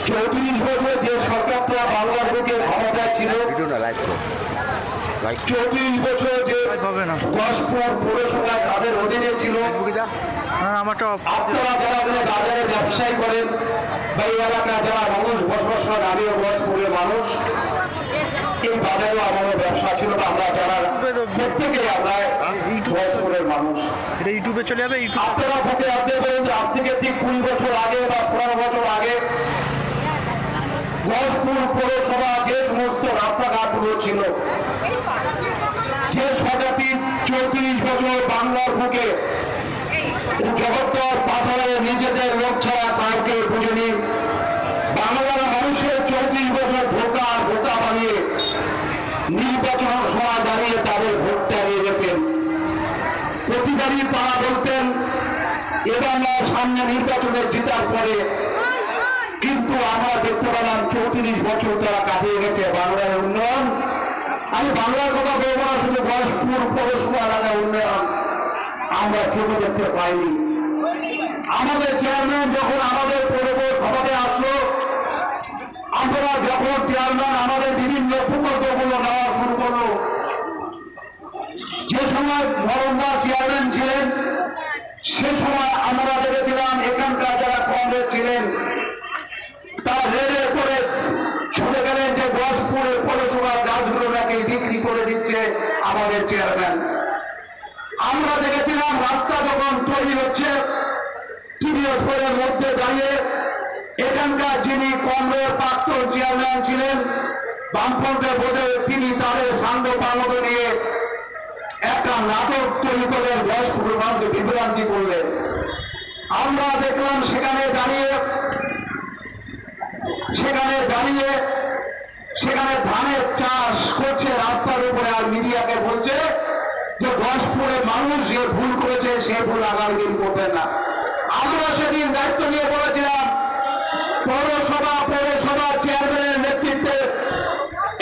34 বছর যে সরকারটা বাংলার বুকে ক্ষমতায় ছিল, 34 বছর যে গসপুর পৌরসভায় তাদের অধীনে ছিল, আপনারা যারা বাজারে ব্যবসায়ী করেন বা এই এলাকায় যারা মানুষ বসবাস করেন, আমিও গসপুরের মানুষ, এই বাজারেও আমাদের ব্যবসা ছিল। আমরা যারা প্রত্যেকে আমরা গসপুরের মানুষ, এটা ইউটিউবে চলে যাবে। আপনারা বুকে আপনি বলেন যে আজ থেকে ঠিক 20 বছর আগে বা 15 বছর আগে গসপুর পৌরসভা যে সমস্ত রাস্তাঘাটগুলো ছিল, যে সরকারটি 34 বছর বাংলার বুকে জগত্তর পাথরে নিজেদের লোক ছাড়া কাউকে বুঝেনি, বাংলার মানুষের 34 বছর ভোটা বানিয়ে নির্বাচন সময় দাঁড়িয়ে তাদের ভোটটা নিয়ে যেতেন। প্রতিবারই তারা বলতেন এবার না, সামনে নির্বাচনে জেতার পরে। কিন্তু আমরা দেখতে পেলাম 34 বছর তারা কাটিয়ে গেছে বাংলার উন্নয়ন। আমি বাংলার কথা বলবো না, শুধু গসপুর পৌরসভা এলাকার উন্নয়ন আমরা চোখে দেখতে পাইনি। আমাদের চেয়ারম্যান যখন আমাদের পৌরবোর্ড ক্ষমতায় আসলো, আমরা যখন চেয়ারম্যান আমাদের বিভিন্ন প্রকল্পগুলো নেওয়া শুরু করলো, যে সময় মরণদা চেয়ারম্যান ছিলেন সে সময় আমরা দেখেছিলাম এখানকার যারা কংগ্রেস ছিলেন তারা রেলে করে ছুটে গেলেন যে গসপুরের পৌরসভার গাছগুলো নাকি বিক্রি করে দিচ্ছে আমাদের চেয়ারম্যান। আমরা দেখেছিলাম রাস্তা যখন তৈরি হচ্ছে টিভিএস পয়ের মধ্যে দাঁড়িয়ে এখানকার যিনি কংগ্রেস প্রাক্তন চেয়ারম্যান ছিলেন বামফ্রন্টের বোর্ডে, তিনি তাদের সান্দ পালন নিয়ে একটা নাটক তৈরি করলেন, গসপুর মানুষকে বিভ্রান্তি করলেন। আমরা দেখলাম সেখানে দাঁড়িয়ে সেখানে ধানের চাষ করছে রাস্তার উপরে, আর মিডিয়াকে বলছে যে গসপুরের মানুষ যে ভুল করেছে সে ভুল আগামী দিন করবেন না। আমরা সেদিন দায়িত্ব নিয়ে বলেছিলাম পৌরসভা চেয়ারম্যানের নেতৃত্বে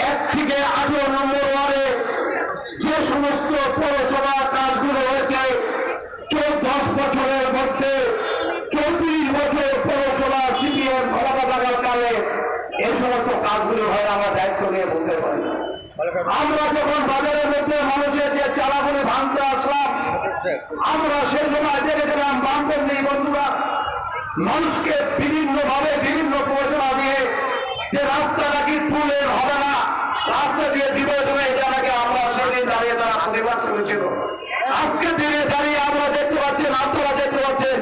1 থেকে 18 নম্বর ওয়ার্ডে যে সমস্ত পৌরসভার কাজগুলো হয়েছে 10 বছরের মধ্যে 34 বছর পৌরসভা সিপিএম ক্ষমতা থাকার কালে এই সমস্ত কাজগুলো হয় আমরা দায়িত্ব নিয়ে বলতে পারি। আমরা যখন বাজারের মধ্যে মানুষের যে চালাগুলো ভাঙতে আসলাম, আমরা সে সময় দেখেছিলাম বামপন্থী বন্ধুরা মানুষকে বিভিন্নভাবে বিভিন্ন প্রয়োজনা দিয়ে যে রাস্তা নাকি তুলের হবে না, রাস্তা দিয়ে বিবেচনা, এটা নাকি আমরা সেদিন দাঁড়িয়ে তারা প্রতিবাদ করেছিল। আজকে দিনে দাঁড়িয়ে আমরা দেখতে পাচ্ছেন, আপনারা দেখতে পাচ্ছেন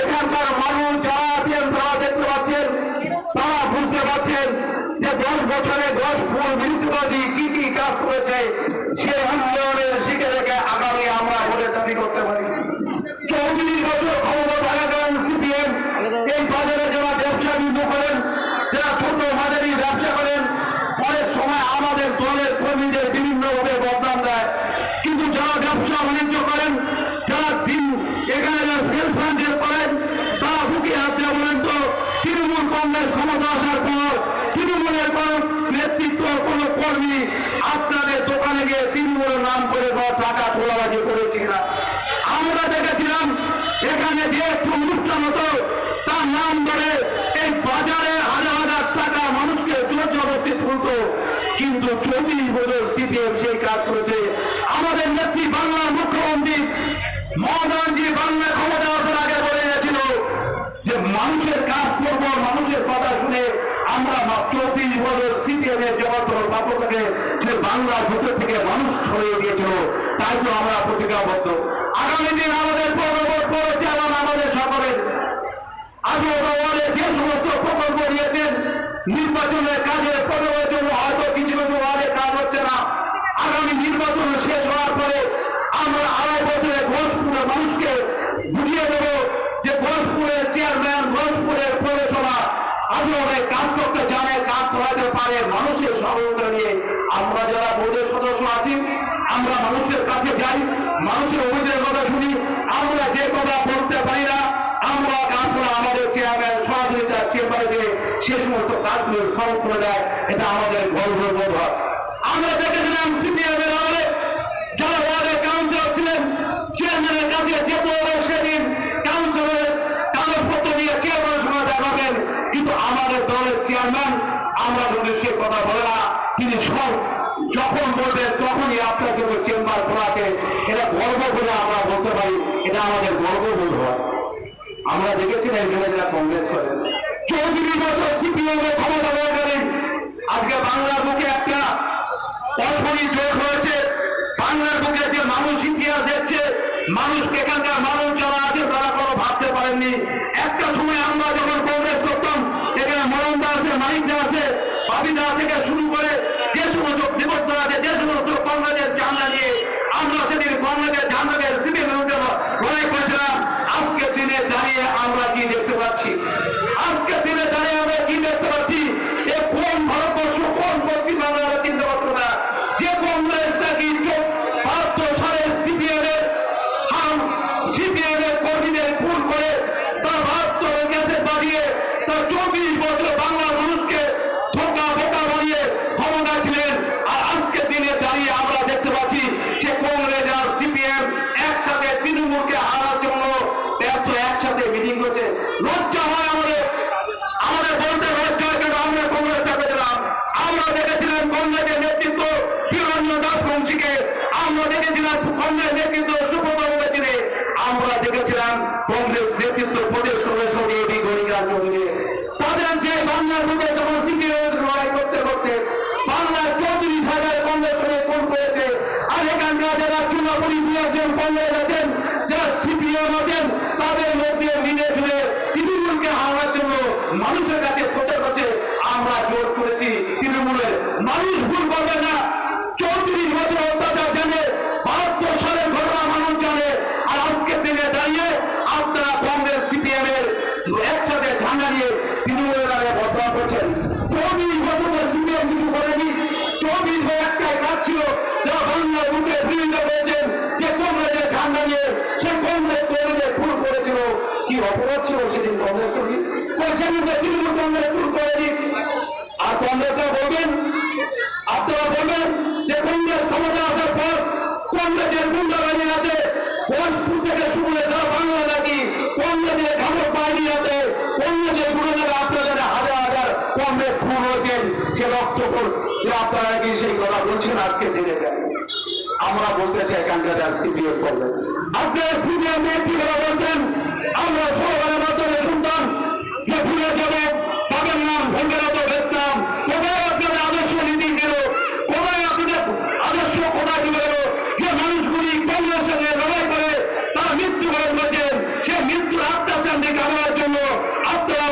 এখানকার মানুষ যারা আছেন তারা দেখতে পাচ্ছেন, তারা বুঝতে পারছেন যে 10 বছরে গসপুর মিউনিসিপালিটি কি কি কাজ করেছে, সে উন্নয়নের শিখে রেখে আগামী আমরা ভোটের দাবি করতে পারি। 34 বছর ক্ষমতা থাকাকালীন সিপিএম এই বাজারে যারা ব্যবসা বিন্দু করেন, যারা ছোট মাঝারি ব্যবসা করেন, অনেক সময় আমাদের দলের কর্মীদের বিভিন্নভাবে বদনাম দেয়। কিন্তু যারা ব্যবসা বাণিজ্য করেন, যারা এখানে যারা সেলফ ফাইন্যান্স করেন, তারা বুকে হাত দিয়ে বলেন তো তৃণমূল কংগ্রেস ক্ষমতা আসার পর তৃণমূলের কোন নেতৃত্ব কোন কর্মী আপনাদের দোকানে গিয়ে তৃণমূলের নাম করে টাকা তোলাবাজি করেছি না? আমরা দেখেছিলাম এখানে যে একটু অনুষ্ঠান হতো তার নাম ধরে এই বাজারে হাজার হাজার টাকা মানুষকে জোর জবরদস্তি তুলতো। কিন্তু 34 বছর সিপিএম সেই কাজ করেছে। আমাদের নেত্রী বাংলার মুখ্যমন্ত্রী মমতা ব্যানার্জি বাংলা ক্ষমতা আসার আগে বলে গেছিল যে মানুষের কাজ করবো, মানুষের কথা শুনে। আমরা 34 বছর সিপিএম এর জগৎ পাথর থেকে যে বাংলার ভেতর থেকে মানুষ সরিয়ে দিয়েছিল, তাই তো আমরা প্রতিজ্ঞাবদ্ধ। আগামী দিন আমাদের পৌরবোর্ড করেছে এবং আমাদের সকলের আগে যে সমস্ত প্রকল্প নিয়েছেন নির্বাচনের কাজে প্রয়োগের জন্য হয়তো কিছু কিছু ওয়ার্ডের কাজ হচ্ছে না। আগামী নির্বাচন শেষ হওয়ার পরে আমরা 2.5 বছরে গসপুরের মানুষকে বুঝিয়ে দেব যে গসপুরের চেয়ারম্যান, গসপুরের পৌরসভা আগে কাজ করতে জানে, কাজ করাতে পারে। মানুষের সহযোগিতা নিয়ে আমরা যারা বোর্ডের সদস্য আছি, আমরা মানুষের কাছে যাই, মানুষের অভিযোগের কথা শুনি। আমরা যে কথা বলতে পারি না, আমরা কাজগুলো আমাদের চেয়ারম্যান সরাসরি তার চেম্বারে যে সে সমস্ত কাজগুলো সলভ করে দেয়, এটা আমাদের গর্ববোধ হয়। আমরা দেখেছিলাম সিপিএম এর আমলে যারা ওয়ার্ডের কাউন্সিলর ছিলেন, চেয়ারম্যানের কাছে যেতে হবে সেদিন কাউন্সিলরের কাগজপত্র নিয়ে চেয়ারম্যানের সঙ্গে দেখাবেন, আমাদের দলের চেয়ারম্যান, আমরা যদি সে কথা বলে না, তিনি সব যখন বলবেন তখনই আপনার জন্য চেম্বার খোলা আছে, এটা গর্ব বলে আমরা বলতে পারি, এটা আমাদের গর্ববোধ হয়। আমরা দেখেছিলাম এখানে যারা কংগ্রেস করেন 34 বছর সিপিএম এর ক্ষমতা হয়ে গেলেন, আজকে বাংলার বুকে একটা অশনি যোগ হয়েছে। বাংলার বুকে যে মানুষ ইতিহাস দেখছে, মানুষকে এখানকার মানুষ যারা আছে তারা কোনো ভাবতে পারেননি। একটা সময় আমরা যখন কংগ্রেস করতাম, এখানে মরণদা আছে, মানিকদা আছে, বাবিদা থেকে শুরু করে যে সমস্ত বিপদরা আছে, যে সমস্ত কংগ্রেসের ঝান্ডা নিয়ে আমরা সেদিন কংগ্রেসের ঝান্ডাকে সিপিএম বিরুদ্ধে লড়াই করেছিলাম। আজকের দিনে দাঁড়িয়ে আমরা কি দেখতে পাচ্ছি? আজকের দিনে দাঁড়িয়ে আমরা কি দেখতে পাচ্ছি? এ কোন ভারতবর্ষ, কোন পশ্চিমবাংলা আমরা চিন্তা করতো না যে কংগ্রেসটা কি 72 সালের সিপিএম এর কর্মীদের খুন করে তার 72 গ্যাসে বাড়িয়ে তার 24 বছর বাংলার মানুষকে ধোকা বোকা বানিয়ে ক্ষমতা ছিলেন। আর আজকের দিনে দাঁড়িয়ে আমরা দেখতে পাচ্ছি যে কংগ্রেস আর সিপিএম একসাথে তৃণমূলকে হারার জন্য একসাথে মিটিং করছে। লজ্জা হয় আমাদের বলতে লজ্জা হয়, কেন আমরা কংগ্রেস চাপে দিলাম। আমরা দেখেছিলাম কংগ্রেসের নেতৃত্ব হিরণ্য দাস বংশীকে, আমরা দেখেছিলাম কংগ্রেস নেতৃত্ব সুব্রত মুখার্জিকে, আমরা দেখেছিলাম কংগ্রেস নেতৃত্ব প্রদেশ কংগ্রেস সভাপতি গরিকার চৌধুরী। তাদের যে বাংলার বুকে যখন সিপিএম লড়াই করতে করতে বাংলার 34,000 কংগ্রেস করে খুন করেছে, আর এখানকার যারা চুনাপুরি বিয়ারজন কংগ্রেস আছেন, যারা সিপিএম আছেন, তাদের মধ্যে মিলে ঝুলে তৃণমূলকে হারানোর জন্য মানুষের কাছে প্রচার করছে। আমরা জোর করেছি তৃণমূলের মানুষ ভুল করবে না। 34 বছর অত্যাচার জানে, 72 সালের ঘটনা মানুষ জানে। আর আজকের দিনে দাঁড়িয়ে আপনারা কংগ্রেস সিপিএম এর একসাথে ঝান্ডা নিয়ে তৃণমূলের আগে বদনাম করছেন। 24 বছর সিপিএম কিছু করেনি। 24 বছর একটাই কাজ ছিল, যারা বাংলার বুকে বিরোধিতা করেছেন যে কংগ্রেসের ঝান্ডা নিয়ে সে কংগ্রেস কর্মীদের খুন করেছিল। কি অপরাধ ছিল সেদিন কংগ্রেস কর্মী? সেদিন তৃণমূল কংগ্রেস খুন করেনি। আর কংগ্রেসরা বলবেন, আপনারা বলবেন যে কংগ্রেস ক্ষমতা আসার পর কংগ্রেসের গুন্ডাবাহিনী হাতে ঘোষপুর থেকে শুরু করে সারা বাংলা নাকি কংগ্রেসের ঘাতক বাহিনী হাতে কংগ্রেসের গুণাগারে আপনাদের হাজার হাজার কংগ্রেস খুন হয়েছেন, সে রক্ত আপনারা কি সেই কথা বলছেন? আজকে দিনে আমরা বলতে চাই এখানকার সিপিএম করবেন, আপনারা সিপিএম একটি কথা বলতেন, আমরা সরকারের মাধ্যমে শুনতাম যে ভুলে যাবে তাদের নাম ভঙ্গেরত ভেতনাম। কোথায় আপনাদের আদর্শ নীতি ছিল? কোথায় আপনাদের আদর্শ কোথায় চলে গেল? যে মানুষগুলি কংগ্রেসের সঙ্গে লড়াই করে তারা মৃত্যুবরণ করেছেন, সে মৃত্যুর আত্মাশান্তি কামনার জন্য আপনারা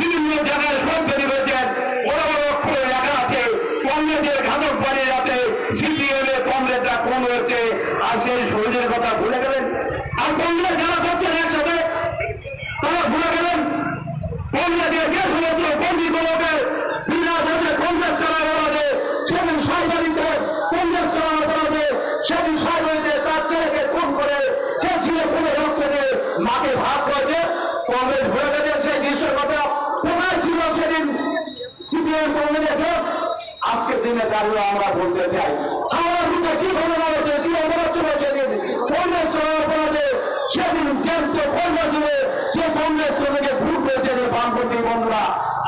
বিভিন্ন জায়গায় শোক বেঁধে রয়েছেন। বড় বড় অক্ষরে লেখা আছে কংগ্রেসের ঘাতক বাড়িয়ে যাতে সিপিএম এর কংগ্রেসটা কম হয়েছে। আর সেই শহীদের কথা ভুলে গেলেন। আর কংগ্রেস যারা করছেন একসাথে তারা ভুলে গেলেন কংগ্রেসের যে সমস্ত কর্মীগুলোকে বিনা দেশে কংগ্রেস করার অপরাধে, সেদিন সাংবাদিকদের কংগ্রেস করার অপরাধে, সেদিন সাংবাদিকদের তার ছেলেকে খুন করে সে ছেলে খুনে রক্ত দিয়ে মাকে ভাগ করেছে। কংগ্রেস ভুলে গেছে সেই দৃশ্যের কথা। কোথায় ছিল সেদিন সিপিএম কংগ্রেসের? আজকের দিনে দাঁড়িয়ে আমরা বলতে চাই আমার বুকে কি ঘটনা হয়েছে, কি অপরাধ ছিল সেদিন কংগ্রেস করার অপরাধে। সেদিন যেহেতু কংগ্রেস দিলে সে কংগ্রেস কর্মীকে ভুল করেছে যে বামপন্থী বন্ধুরা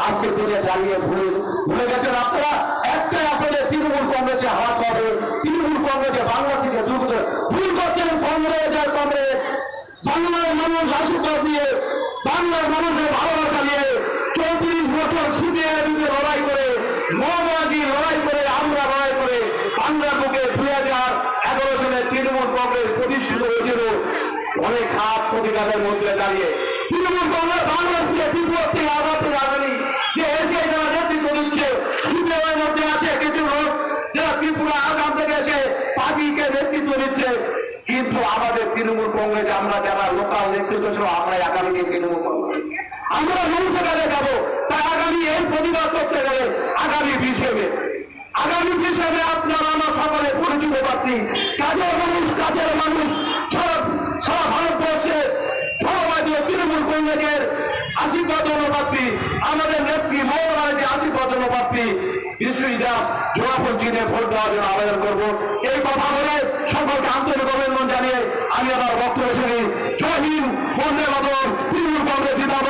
আজকের দিনে দাঁড়িয়ে ভুলে গেছেন আপনারা। একটাই আপনাদের তৃণমূল কংগ্রেসে হাত হবে, তৃণমূল কংগ্রেসে বাংলা থেকে দূর করে ভুল করছেন কংগ্রেস। আর কংগ্রেস বাংলার মানুষ আশীর্বাদ দিয়ে, বাংলার মানুষের ভালোবাসা দিয়ে 34 বছর সিপিএমের বিরুদ্ধে লড়াই করে, মহামারী লড়াই করে, আমরা লড়াই করে বাংলার বুকে 2011 সালে তৃণমূল কংগ্রেস প্রতিষ্ঠিত হয়েছিল অনেক হাত প্রতিঘাতের মধ্যে দাঁড়িয়ে। তৃণমূল কংগ্রেস বাংলাদেশকে বিপত্তি আঘাতে রাখেনি যে এসে যারা নেতৃত্ব দিচ্ছে। সিপিএমের মধ্যে আছে কিছু লোক যারা ত্রিপুরা আসাম থেকে এসে পার্টিকে নেতৃত্ব দিচ্ছে, কিন্তু আমাদের তৃণমূল কংগ্রেস আমরা যারা লোকাল নেতৃত্ব ছিল আমরা আগামী দিন তৃণমূল কংগ্রেস আমরা মানুষের কাছে যাবো। তাই আগামী এই প্রতিবাদ করতে গেলে আগামী 20 মে আপনারা আমার সকলে পরিচিত প্রার্থী, কাজের মানুষ সারা ভারতবর্ষে সর্বভারতীয় তৃণমূল কংগ্রেসের আশীর্বাদ প্রার্থী, আমাদের নেত্রী মমতা ব্যানার্জি আশীর্বাদ প্রার্থী বিশ্বজিৎ দাস জোড়াপঞ্চীতে ভোট দেওয়ার জন্য আবেদন করবো। এই কথা বলে সকলকে আন্তরিক অভিনন্দন জানিয়ে আমি আমার বক্তব্য শুনি। জয় হিন্দ, বন্দে মাতরম, তৃণমূল কংগ্রেস জিন্দাবাদ।